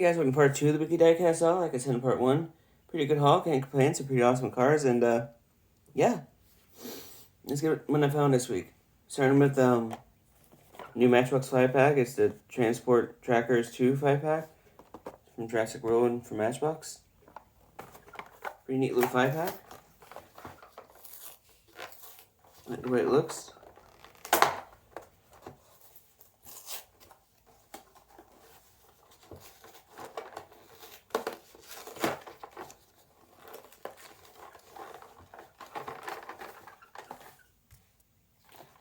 You guys, welcome to part 2 of the Wiki Diecast haul. Like I said in part 1, pretty good haul, can't complain, some pretty awesome cars, and yeah. Let's get what I found this week. Starting with new Matchbox 5-pack. It's the Transport Trackers 2 5-pack from Jurassic World and from Matchbox. Pretty neat little 5-pack. Like the way it looks.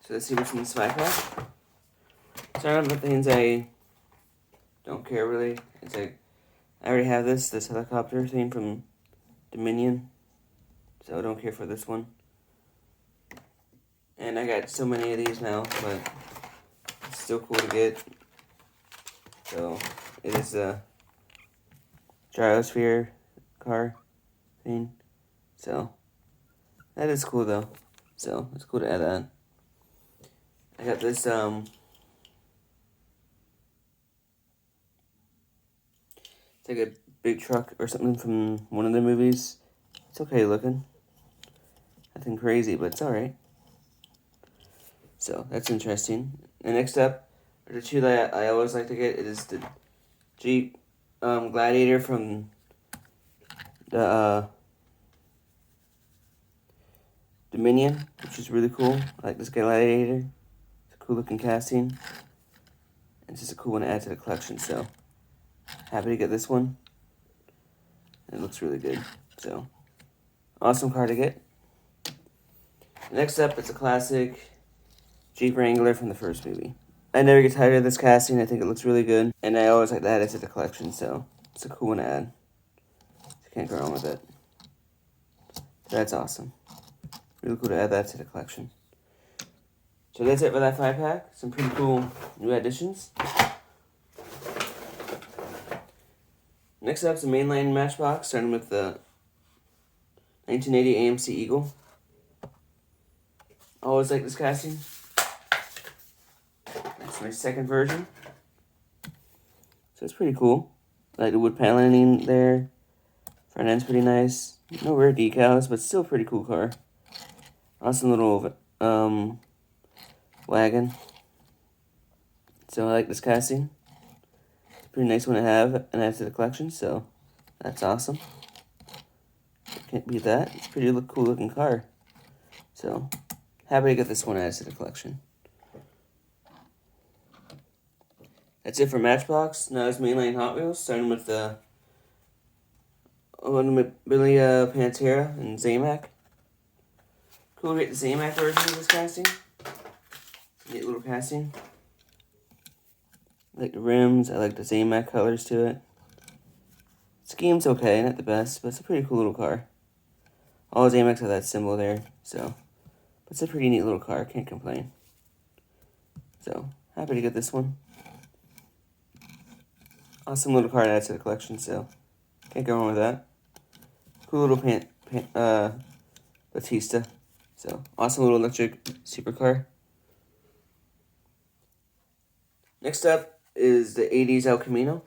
So let's see what's in this 5-pack. Starting with the things I don't care really. It's like, I already have this helicopter thing from Dominion. So I don't care for this one. And I got so many of these now, but it's still cool to get. So it is a gyrosphere car thing. So that is cool though. So it's cool to add that. I got this it's like a big truck or something from one of the movies. It's okay looking. Nothing crazy, but it's alright. So that's interesting. And next up are the two that I always like to get. It is the Jeep Gladiator from the Dominion, which is really cool. I like this Gladiator. It's a cool looking casting. It's just a cool one to add to the collection, so happy to get this one. It looks really good. So awesome car to get. Next up, it's a classic Jeep Wrangler from the first movie. I never get tired of this casting. I think it looks really good. And I always like to add it to the collection, so it's a cool one to add. You can't go wrong with it. So that's awesome. Really cool to add that to the collection. So that's it for that 5-pack. Some pretty cool new additions. Next up is the mainline Matchbox, starting with the 1980 AMC Eagle. Always like this casting. That's my second version. So it's pretty cool. I like the wood paneling there. Front end's pretty nice. No rear decals, but still pretty cool car. Awesome little wagon. So I like this casting. It's a pretty nice one to have and add to the collection, so that's awesome. Can't beat that. It's a pretty cool looking car. So happy to get this one added to the collection. That's it for Matchbox. Now it's mainline Hot Wheels, starting with the Billy Pantera and Zamac. Cool to get the Zamac version of this casting. Neat little casting. I like the rims. I like the Zamac colors to it. Scheme's okay, not the best, but it's a pretty cool little car. All Zamacs have that symbol there, so it's a pretty neat little car. Can't complain. So happy to get this one. Awesome little car to add to the collection, so can't go wrong with that. Cool little Batista. So awesome little electric supercar. Next up is the 80s El Camino.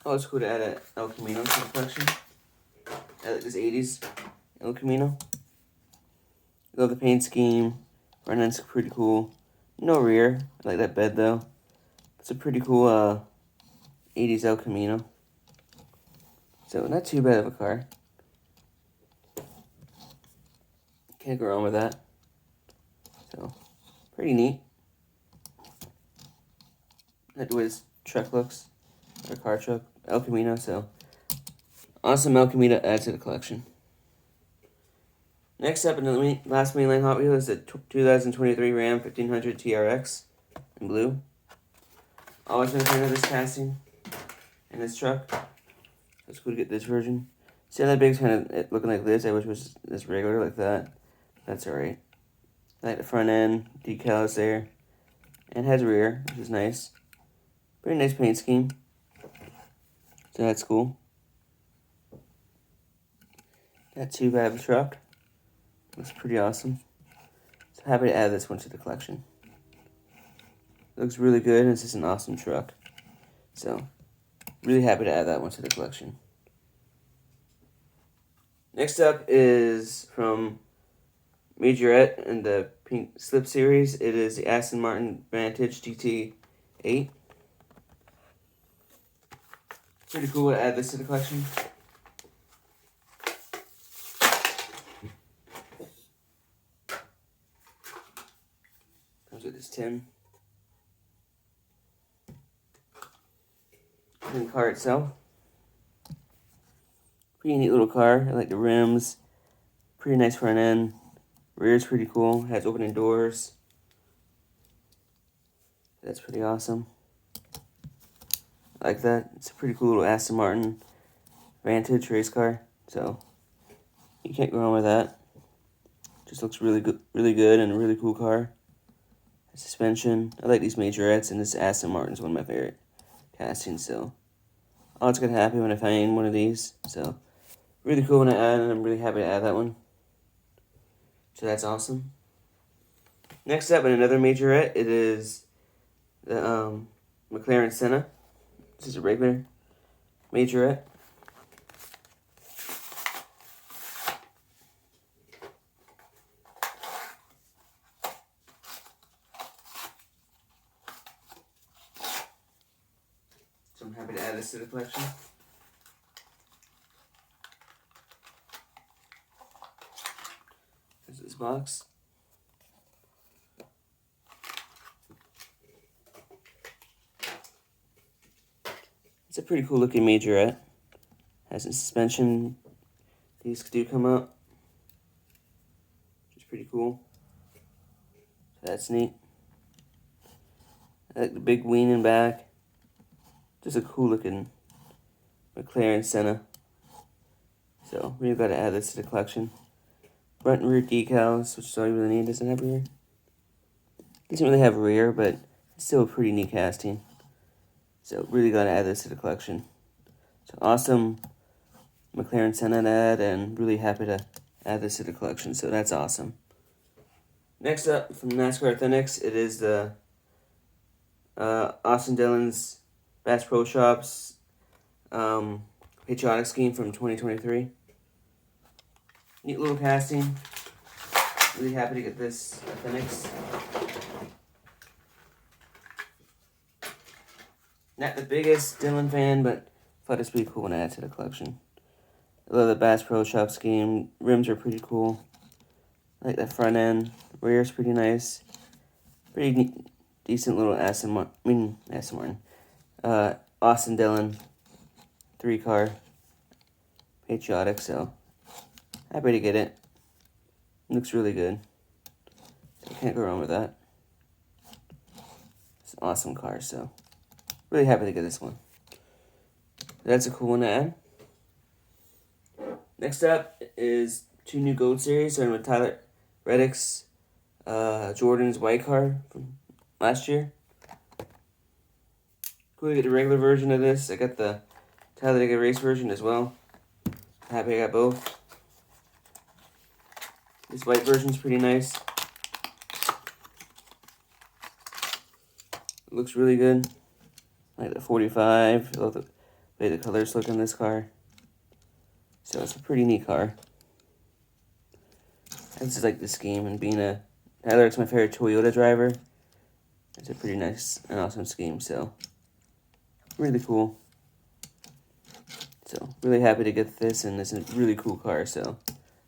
Oh, it's cool to add an El Camino to the collection. I like this 80s El Camino. Love the paint scheme. Front end's pretty cool. No rear. I like that bed though. It's a pretty cool 80s El Camino. So not too bad of a car. Can't go wrong with that. So pretty neat. I like the way this truck looks. Or car truck. El Camino, so awesome El Camino to add to the collection. Next up in the last mainline Hot Wheel is the 2023 Ram 1500 TRX in blue. Always been a fan of this casting and this truck. It's cool to get this version. See how that big's kind of looking like this? I wish it was this regular like that. That's alright. I like the front end, decals there. And has rear, which is nice. Pretty nice paint scheme. So that's cool. Not too bad of a truck. Looks pretty awesome. So happy to add this one to the collection. Looks really good, and it's just an awesome truck. So Really happy to add that one to the collection. Next up is from Majorette in the Pink Slip series. It is the Aston Martin Vantage GT8. Pretty cool to add this to the collection. Comes with this tin. And the car itself. Pretty neat little car. I like the rims. Pretty nice front end. Rear's pretty cool. Has opening doors. That's pretty awesome. I like that. It's a pretty cool little Aston Martin Vantage race car. So you can't go wrong with that. Just looks really good and a really cool car. Suspension. I like these Majorettes, and this Aston Martin's one of my favorite castings. So I was gonna happy when I find one of these. So really cool when I add, and I'm really happy to add that one. So that's awesome. Next up, in another Majorette, it is the McLaren Senna. This is a regular Majorette. So I'm happy to add this to the collection. There's this box. It's a pretty cool looking Majorette. Has some suspension. These do come up, which is pretty cool. So that's neat. I like the big wing in back. Just a cool looking McLaren Senna. So really got to add this to the collection. Front and rear decals, which is all you really need. Doesn't have rear. Doesn't really have rear, but it's still a pretty neat casting. So really got to add this to the collection. So awesome McLaren Senna to add, and really happy to add this to the collection. So that's awesome. Next up from NASCAR Authentics, it is the Austin Dillon's Bass Pro Shops patriotic scheme from 2023. Neat little casting. Really happy to get this Authentics. Not the biggest Dillon fan, but thought this would be cool to add to the collection. I love the Bass Pro Shop scheme. Rims are pretty cool. I like that front end. Rear's pretty nice. Pretty neat, decent little Austin Dillon 3-car patriotic. So happy to get it. Looks really good. So can't go wrong with that. It's an awesome car. So really happy to get this one. That's a cool one to add. Next up is 2 new Gold Series, starting with Tyler Reddick's Jordan's white car from last year. Cool to get the regular version of this. I got the Talladega race version as well. Happy I got both. This white version's pretty nice. It looks really good. I like the 45. I love the way the colors look on this car. So it's a pretty neat car. I just like this scheme, and being Tyler's my favorite Toyota driver. It's a pretty nice and awesome scheme, so really cool. So really happy to get this, and it's a really cool car, so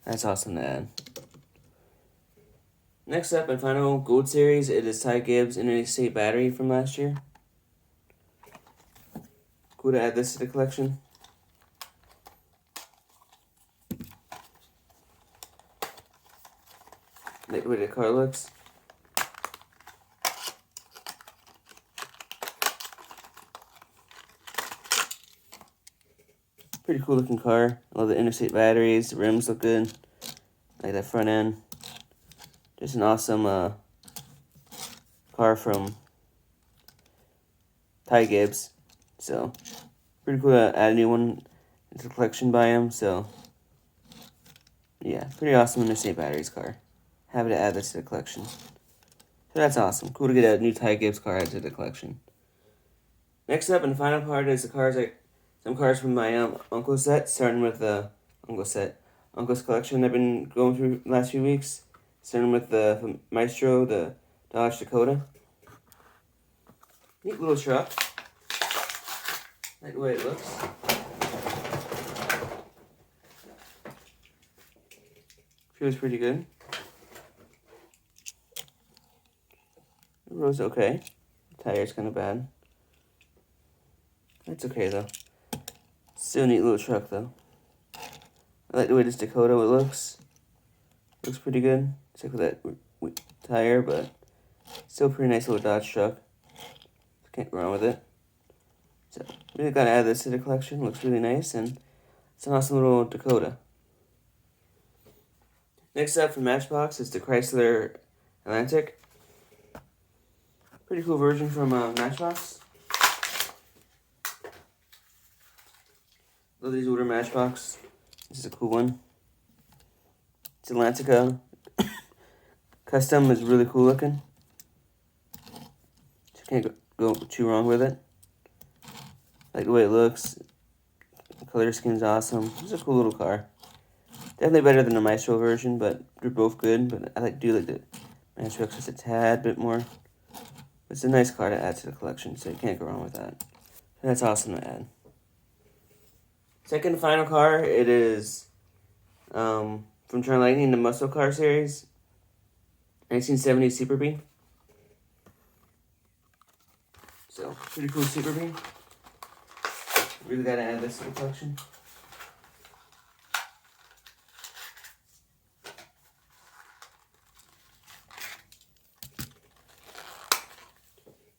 that's awesome to add. Next up and final Gold Series, it is Ty Gibbs Interstate Battery from last year. Cool to add this to the collection. Like the way the car looks. Pretty cool looking car. I love the interstate batteries. The rims look good. I like that front end. Just an awesome car from Ty Gibbs. So pretty cool to add a new one into the collection by him. So yeah, pretty awesome interstate batteries car. Happy to add this to the collection. So that's awesome. Cool to get a new Ty Gibbs car added to the collection. Next up and the final part is the cars I some cars from my uncle's set, starting with the uncle's collection I've been going through the last few weeks. Starting with the Maestro, the Dodge Dakota. Neat little truck. Like the way it looks. Feels pretty good. The road's okay. The tire's kind of bad. That's okay though. Still a neat little truck though. I like the way this Dakota looks. Looks pretty good. Except for that tire, but still a pretty nice little Dodge truck. Can't go wrong with it. So really gotta add this to the collection. Looks really nice, and it's an awesome little Dakota. Next up from Matchbox is the Chrysler Atlantic. Pretty cool version from Matchbox. Love these older Matchbox. This is a cool one. It's Atlantica. Custom is really cool looking. So can't go too wrong with it. Like the way it looks. The color scheme's awesome. It's a cool little car. Definitely better than the Maestro version, but they're both good. But I do like the Maestro just a tad bit more. It's a nice car to add to the collection, so you can't go wrong with that. And that's awesome to add. Second and final car, it is from John Lightning, the Muscle Car series. 1970 Super B. So, pretty cool Super B. Really gotta add this to the collection.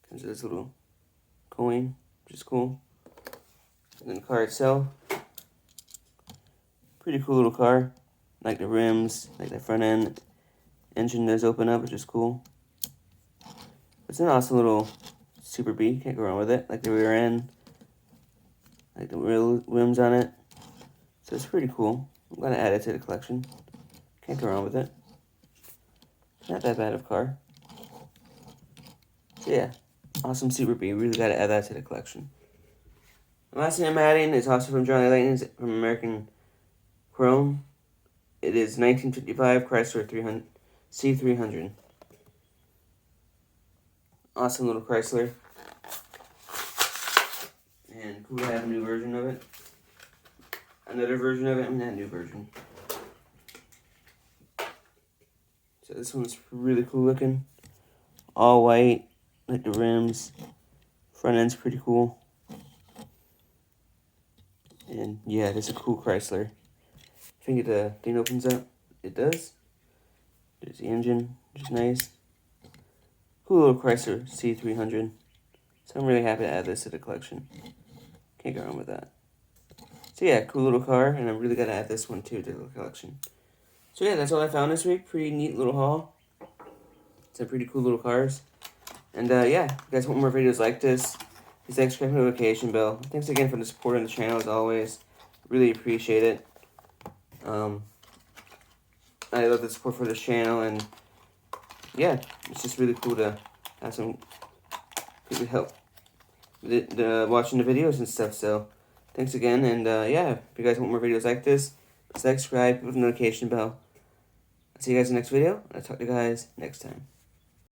Comes with this little coin, which is cool. And then the car itself. Pretty cool little car. Like the rims, like the front end. Engine does open up, which is cool. It's an awesome little Super B. Can't go wrong with it. Like the rear end. Like the real rims on it. So it's pretty cool. I'm going to add it to the collection. Can't go wrong with it. Not that bad of a car. So yeah. Awesome Super B. Really got to add that to the collection. The last thing I'm adding is also from Johnny Lightning, from American Chrome. It is 1955 Chrysler C300. Awesome little Chrysler. And cool to have a new version of it. Another version of it, not a new version. So this one's really cool looking. All white, like the rims. Front end's pretty cool. And yeah, it's a cool Chrysler. I think the thing opens up. It does. There's the engine, which is nice. Cool little Chrysler C300. So I'm really happy to add this to the collection. Can't go wrong with that. So yeah, cool little car, and I'm really gonna add this one too to the collection. So yeah, that's all I found this week. Pretty neat little haul. Some pretty cool little cars. And yeah, if you guys want more videos like this, please subscribe to the notification bell. Thanks again for the support on the channel as always. Really appreciate it. I love the support for this channel, and yeah, it's just really cool to have some people help watching the videos and stuff. So thanks again, and yeah, if you guys want more videos like this, subscribe with the notification bell. I'll see you guys in the next video. I'll talk to you guys next time.